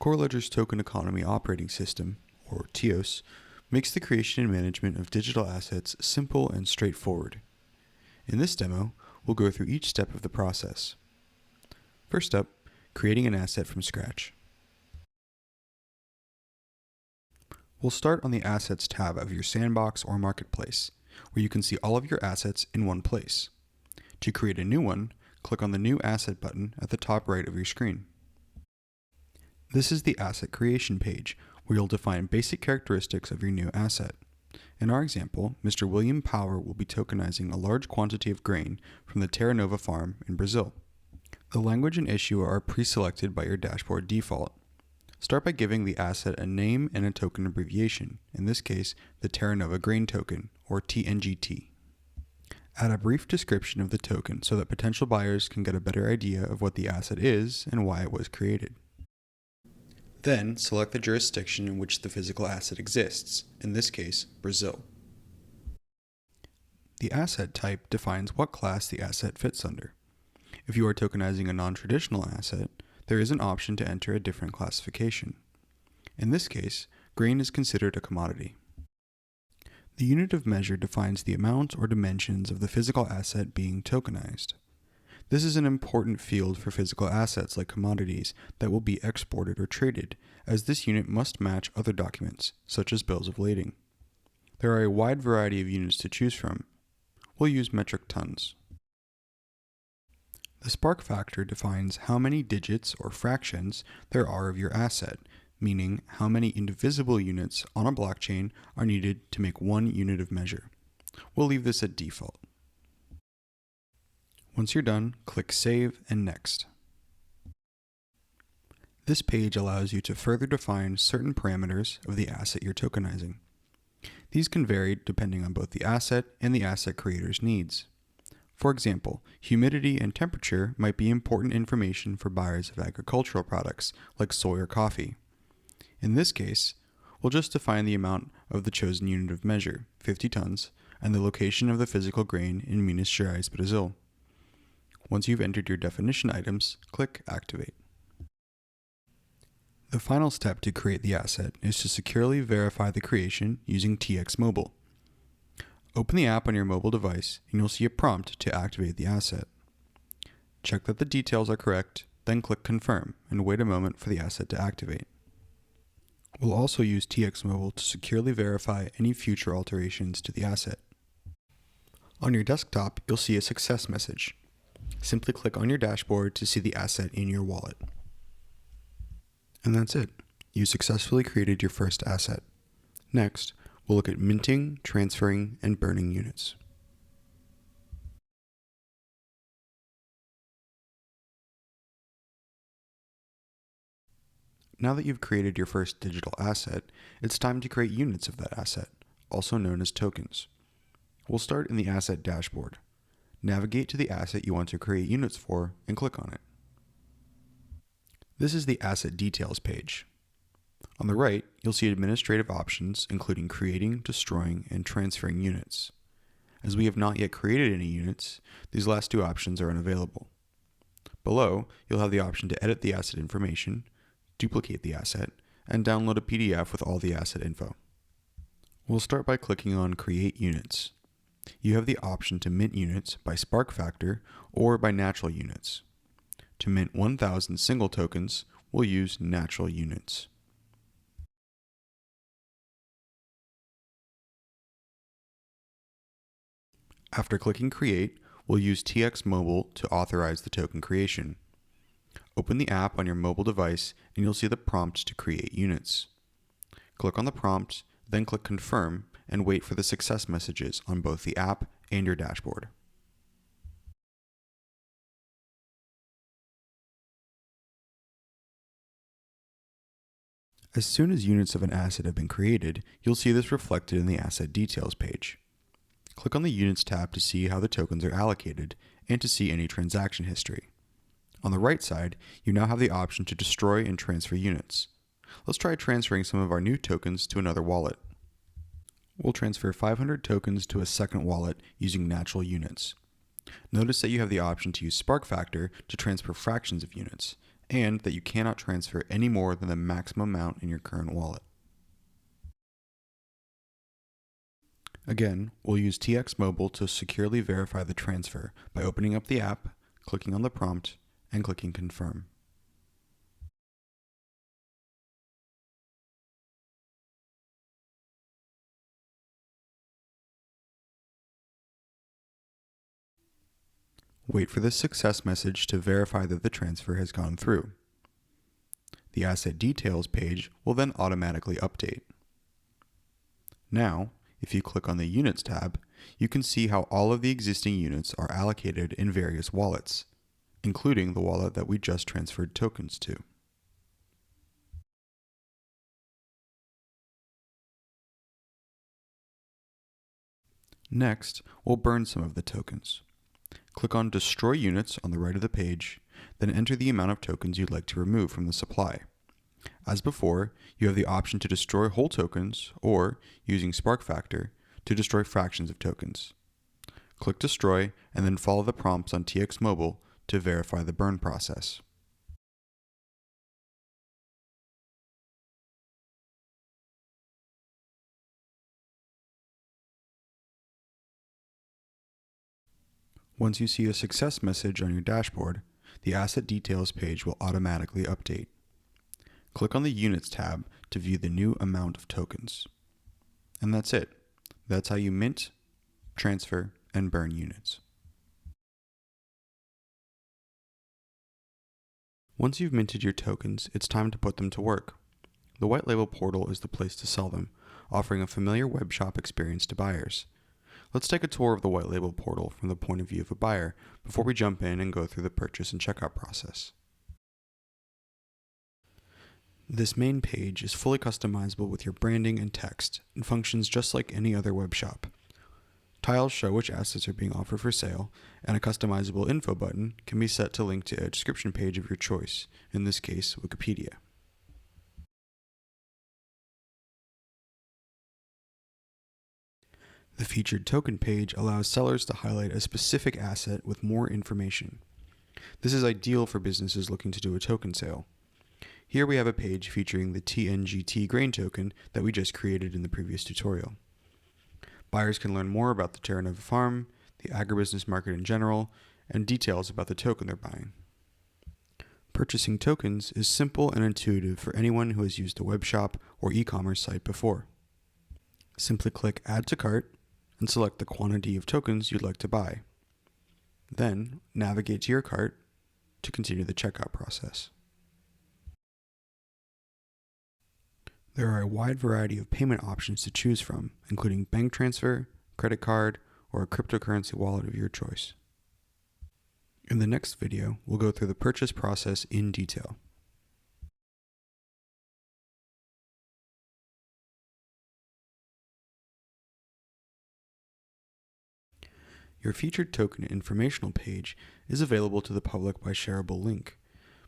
CoreLedger's Token Economy Operating System, or TEOS, makes the creation and management of digital assets simple and straightforward. In this demo, we'll go through each step of the process. First up, creating an asset from scratch. We'll start on the Assets tab of your sandbox or marketplace, where you can see all of your assets in one place. To create a new one, click on the New Asset button at the top right of your screen. This is the asset creation page, where you'll define basic characteristics of your new asset. In our example, Mr. William Power will be tokenizing a large quantity of grain from the Terra Nova farm in Brazil. The language and issue are pre-selected by your dashboard default. Start by giving the asset a name and a token abbreviation, in this case, the Terra Nova Grain Token, or TNGT. Add a brief description of the token so that potential buyers can get a better idea of what the asset is and why it was created. Then, select the jurisdiction in which the physical asset exists, in this case, Brazil. The asset type defines what class the asset fits under. If you are tokenizing a non-traditional asset, there is an option to enter a different classification. In this case, grain is considered a commodity. The unit of measure defines the amount or dimensions of the physical asset being tokenized. This is an important field for physical assets like commodities that will be exported or traded, as this unit must match other documents, such as bills of lading. There are a wide variety of units to choose from. We'll use metric tons. The spark factor defines how many digits or fractions there are of your asset, meaning how many indivisible units on a blockchain are needed to make one unit of measure. We'll leave this at default. Once you're done, click Save and Next. This page allows you to further define certain parameters of the asset you're tokenizing. These can vary depending on both the asset and the asset creator's needs. For example, humidity and temperature might be important information for buyers of agricultural products like soy or coffee. In this case, we'll just define the amount of the chosen unit of measure, 50 tons, and the location of the physical grain in Minas Gerais, Brazil. Once you've entered your definition items, click Activate. The final step to create the asset is to securely verify the creation using TX Mobile. Open the app on your mobile device and you'll see a prompt to activate the asset. Check that the details are correct, then click Confirm and wait a moment for the asset to activate. We'll also use TX Mobile to securely verify any future alterations to the asset. On your desktop, you'll see a success message. Simply click on your dashboard to see the asset in your wallet. And that's it. You successfully created your first asset. Next, we'll look at minting, transferring, and burning units. Now that you've created your first digital asset, it's time to create units of that asset, also known as tokens. We'll start in the Asset dashboard. Navigate to the asset you want to create units for and click on it. This is the Asset Details page. On the right, you'll see administrative options including creating, destroying, and transferring units. As we have not yet created any units, these last two options are unavailable. Below, you'll have the option to edit the asset information, duplicate the asset, and download a PDF with all the asset info. We'll start by clicking on Create Units. You have the option to mint units by spark factor or by natural units. To mint 1,000 single tokens, we'll use natural units. After clicking Create, we'll use TX Mobile to authorize the token creation. Open the app on your mobile device and you'll see the prompt to create units. Click on the prompt, then click Confirm and wait for the success messages on both the app and your dashboard. As soon as units of an asset have been created, you'll see this reflected in the Asset Details page. Click on the Units tab to see how the tokens are allocated and to see any transaction history. On the right side, you now have the option to destroy and transfer units. Let's try transferring some of our new tokens to another wallet. We'll transfer 500 tokens to a second wallet using natural units. Notice that you have the option to use Spark Factor to transfer fractions of units, and that you cannot transfer any more than the maximum amount in your current wallet. Again, we'll use TX Mobile to securely verify the transfer by opening up the app, clicking on the prompt, and clicking Confirm. Wait for the success message to verify that the transfer has gone through. The Asset Details page will then automatically update. Now, if you click on the Units tab, you can see how all of the existing units are allocated in various wallets, including the wallet that we just transferred tokens to. Next, we'll burn some of the tokens. Click on Destroy Units on the right of the page, then enter the amount of tokens you'd like to remove from the supply. As before, you have the option to destroy whole tokens or, using Spark Factor, to destroy fractions of tokens. Click Destroy and then follow the prompts on TX Mobile to verify the burn process. Once you see a success message on your dashboard, the Asset Details page will automatically update. Click on the Units tab to view the new amount of tokens. And that's it. That's how you mint, transfer, and burn units. Once you've minted your tokens, it's time to put them to work. The white label portal is the place to sell them, offering a familiar web shop experience to buyers. Let's take a tour of the white label portal from the point of view of a buyer before we jump in and go through the purchase and checkout process. This main page is fully customizable with your branding and text and functions just like any other web shop. Tiles show which assets are being offered for sale, and a customizable info button can be set to link to a description page of your choice, in this case, Wikipedia. The Featured Token page allows sellers to highlight a specific asset with more information. This is ideal for businesses looking to do a token sale. Here we have a page featuring the TNGT grain token that we just created in the previous tutorial. Buyers can learn more about the Terra Nova farm, the agribusiness market in general, and details about the token they're buying. Purchasing tokens is simple and intuitive for anyone who has used a web shop or e-commerce site before. Simply click Add to Cart and select the quantity of tokens you'd like to buy. Then, navigate to your cart to continue the checkout process. There are a wide variety of payment options to choose from, including bank transfer, credit card, or a cryptocurrency wallet of your choice. In the next video, we'll go through the purchase process in detail. Your featured token informational page is available to the public by shareable link,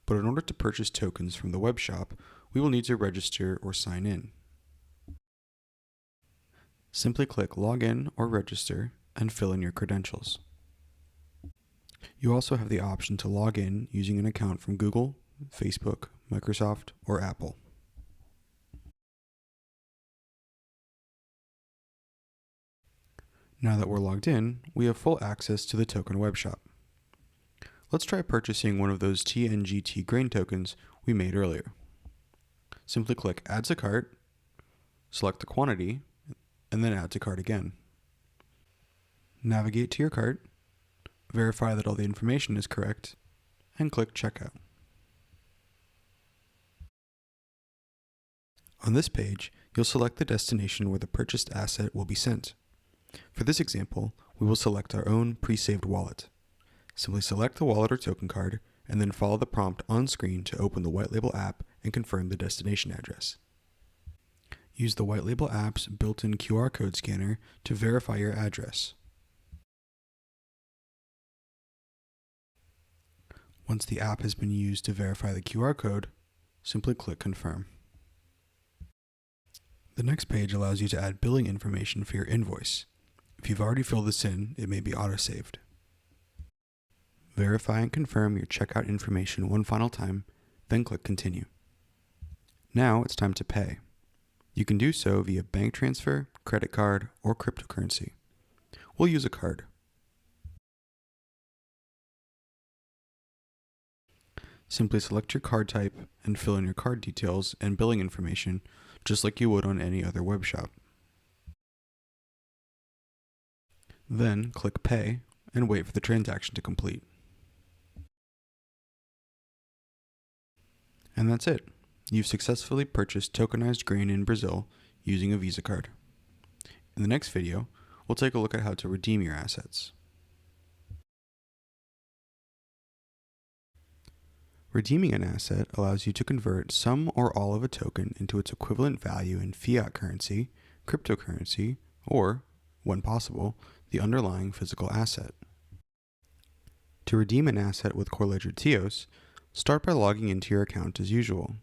but in order to purchase tokens from the web shop, we will need to register or sign in. Simply click Login or Register and fill in your credentials. You also have the option to log in using an account from Google, Facebook, Microsoft, or Apple. Now that we're logged in, we have full access to the token web shop. Let's try purchasing one of those TNGT grain tokens we made earlier. Simply click Add to Cart, select the quantity, and then Add to Cart again. Navigate to your cart, verify that all the information is correct, and click Checkout. On this page, you'll select the destination where the purchased asset will be sent. For this example, we will select our own pre-saved wallet. Simply select the wallet or token card, and then follow the prompt on screen to open the White Label app and confirm the destination address. Use the White Label app's built-in QR code scanner to verify your address. Once the app has been used to verify the QR code, simply click Confirm. The next page allows you to add billing information for your invoice. If you've already filled this in, it may be autosaved. Verify and confirm your checkout information one final time, then click Continue. Now it's time to pay. You can do so via bank transfer, credit card, or cryptocurrency. We'll use a card. Simply select your card type and fill in your card details and billing information just like you would on any other web shop. Then click Pay and wait for the transaction to complete. And that's it. You've successfully purchased tokenized grain in Brazil using a Visa card. In the next video, we'll take a look at how to redeem your assets. Redeeming an asset allows you to convert some or all of a token into its equivalent value in fiat currency, cryptocurrency, or, when possible, the underlying physical asset. To redeem an asset with CoreLedger TEOS, start by logging into your account as usual.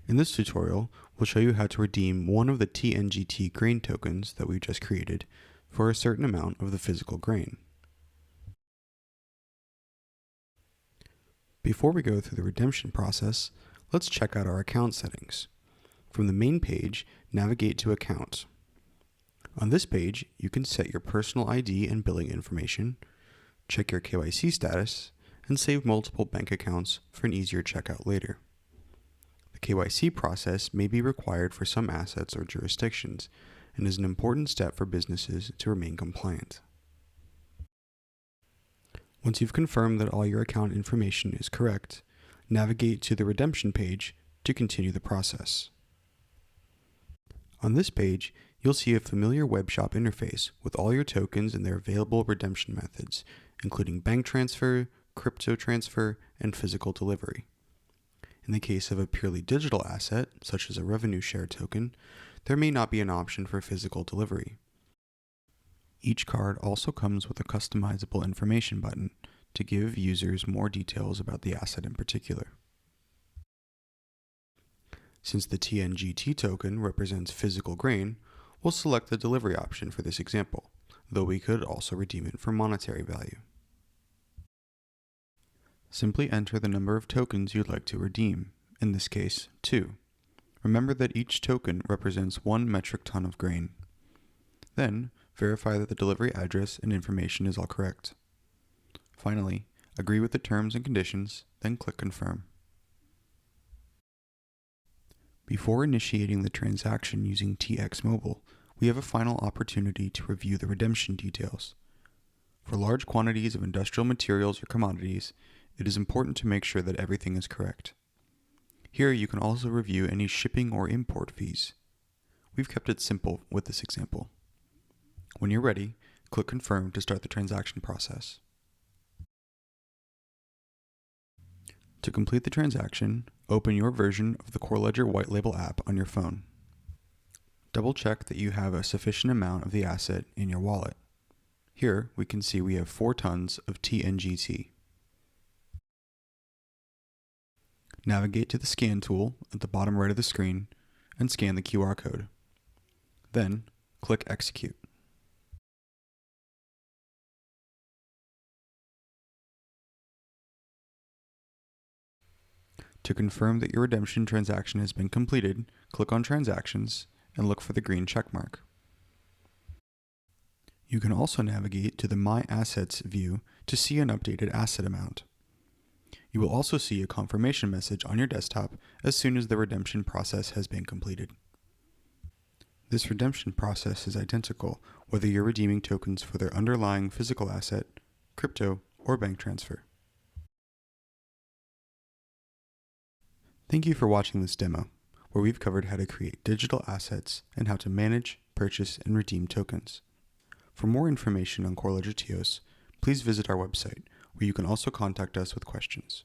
In this tutorial, we'll show you how to redeem one of the TNGT grain tokens that we just created for a certain amount of the physical grain. Before we go through the redemption process, let's check out our account settings. From the main page, navigate to Account. On this page, you can set your personal ID and billing information, check your KYC status, and save multiple bank accounts for an easier checkout later. The KYC process may be required for some assets or jurisdictions and is an important step for businesses to remain compliant. Once you've confirmed that all your account information is correct, navigate to the redemption page to continue the process. On this page, you'll see a familiar web shop interface with all your tokens and their available redemption methods, including bank transfer, crypto transfer, and physical delivery. In the case of a purely digital asset, such as a revenue share token, there may not be an option for physical delivery. Each card also comes with a customizable information button to give users more details about the asset in particular. Since the TNGT token represents physical grain, we'll select the delivery option for this example, though we could also redeem it for monetary value. Simply enter the number of tokens you'd like to redeem, in this case, 2. Remember that each token represents 1 metric ton of grain. Then, verify that the delivery address and information is all correct. Finally, agree with the terms and conditions, then click Confirm. Before initiating the transaction using TX Mobile, we have a final opportunity to review the redemption details. For large quantities of industrial materials or commodities, it is important to make sure that everything is correct. Here you can also review any shipping or import fees. We've kept it simple with this example. When you're ready, click Confirm to start the transaction process. To complete the transaction, open your version of the CoreLedger White Label app on your phone. Double check that you have a sufficient amount of the asset in your wallet. Here we can see we have 4 tons of TNGT. Navigate to the Scan tool at the bottom right of the screen and scan the QR code. Then, click Execute. To confirm that your redemption transaction has been completed, click on Transactions and look for the green check mark. You can also navigate to the My Assets view to see an updated asset amount. You will also see a confirmation message on your desktop as soon as the redemption process has been completed. This redemption process is identical whether you're redeeming tokens for their underlying physical asset, crypto, or bank transfer. Thank you for watching this demo, where we've covered how to create digital assets and how to manage, purchase, and redeem tokens. For more information on CoreLedger TEOS, please visit our website, where you can also contact us with questions.